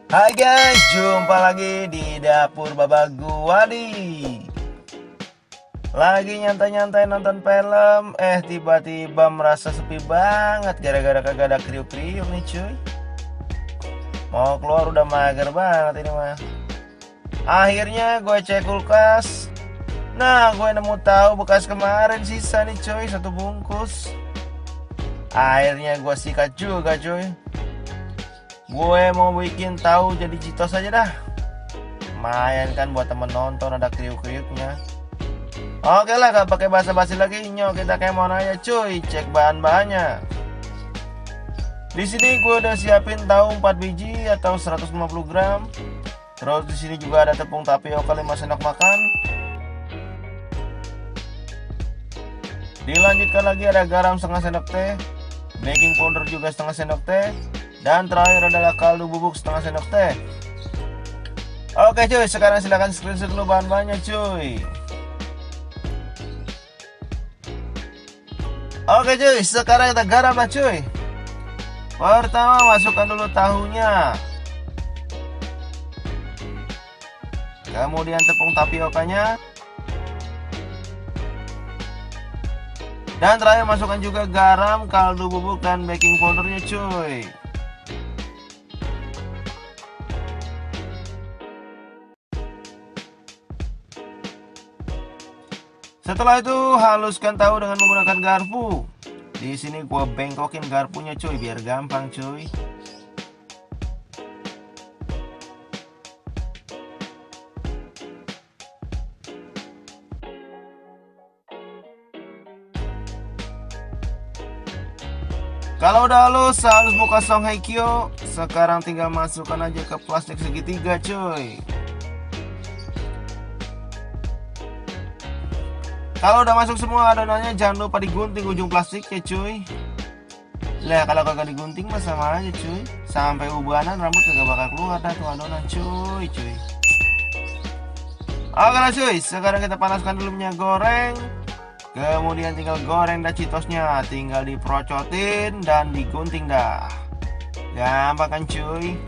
Hai guys, jumpa lagi di dapur Baba Guwadi. Lagi nyantai-nyantai nonton film, tiba-tiba merasa sepi banget gara-gara kagak ada kriuk-kriuk nih cuy. Mau keluar udah mager banget ini mah. Akhirnya gue cek kulkas. Nah, gue nemu tahu bekas kemarin sisa nih cuy, satu bungkus. Akhirnya gue sikat juga cuy. Gue mau bikin tahu jadi citos aja dah. Lumayan kan buat temen nonton, ada kriuk-kriuknya. Oke lah, gak pakai basa-basi lagi, nyok kita kemon aja cuy. Cek bahan-bahannya. Di sini gue udah siapin tahu 4 biji atau 150 gram. Terus di sini juga ada tepung tapioka 5 sendok makan. Dilanjutkan lagi ada garam setengah sendok teh, baking powder juga setengah sendok teh, dan terakhir adalah kaldu bubuk setengah sendok teh. Oke cuy, sekarang silahkan screenshot dulu bahan-bahannya cuy. Oke cuy, sekarang kita garam lah cuy. Pertama masukkan dulu tahunya, kemudian tepung tapiokanya, dan terakhir masukkan juga garam, kaldu bubuk, dan baking powdernya cuy. Setelah itu haluskan tahu dengan menggunakan garpu. Di sini gua bengkokin garpunya cuy biar gampang cuy. Kalau udah halus muka Song Hye Kyo, sekarang tinggal masukkan aja ke plastik segitiga cuy. Kalau udah masuk semua adonannya, jangan lupa digunting ujung plastiknya cuy. Lah kalau kagak digunting mah sama aja cuy, sampai ubanan rambut kagak bakal keluar dah tuh adonan cuy. Oke lah cuy, sekarang kita panaskan dulu minyak goreng. Kemudian tinggal goreng dah citosnya, tinggal diprocotin dan digunting dah. Gampang kan cuy.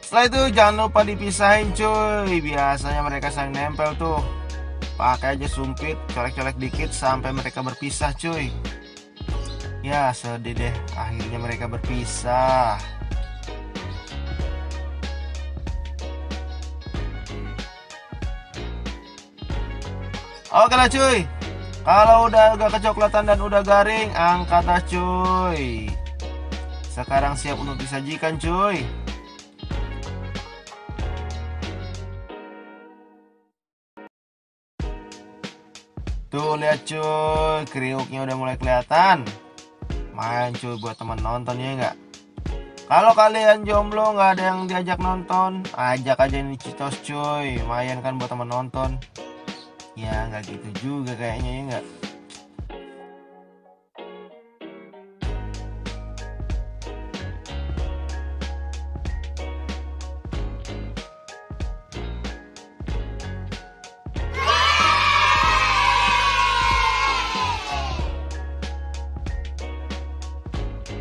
Setelah itu jangan lupa dipisahin cuy. Biasanya mereka saling nempel tuh. Pakai aja sumpit, colek-colek dikit sampai mereka berpisah cuy. Ya sedih deh, akhirnya mereka berpisah. Oke lah cuy, kalau udah agak kecoklatan dan udah garing, angkat dah cuy. Sekarang siap untuk disajikan cuy. Tuh lihat cuy, kriuknya udah mulai kelihatan. Main cuy buat teman nonton ya enggak. Kalau kalian jomblo nggak ada yang diajak nonton, ajak aja ini citos cuy. Lumayan kan buat teman nonton. Ya nggak gitu juga kayaknya ya enggak.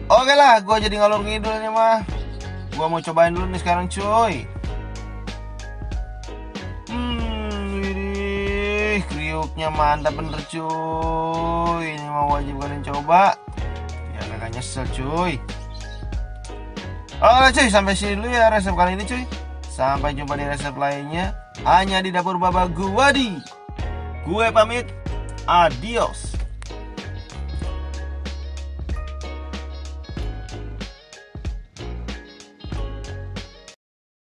Oke lah, gue jadi ngalur ngidul nih mah. Gue mau cobain dulu nih sekarang cuy. Widih, kriuknya mantap bener cuy. Ini mau wajib kalian coba. Ya kagak nyesel cuy. Oke cuy, sampai sini dulu ya resep kali ini cuy. Sampai jumpa di resep lainnya hanya di dapur Baba Guwadi. Gue pamit. Adios.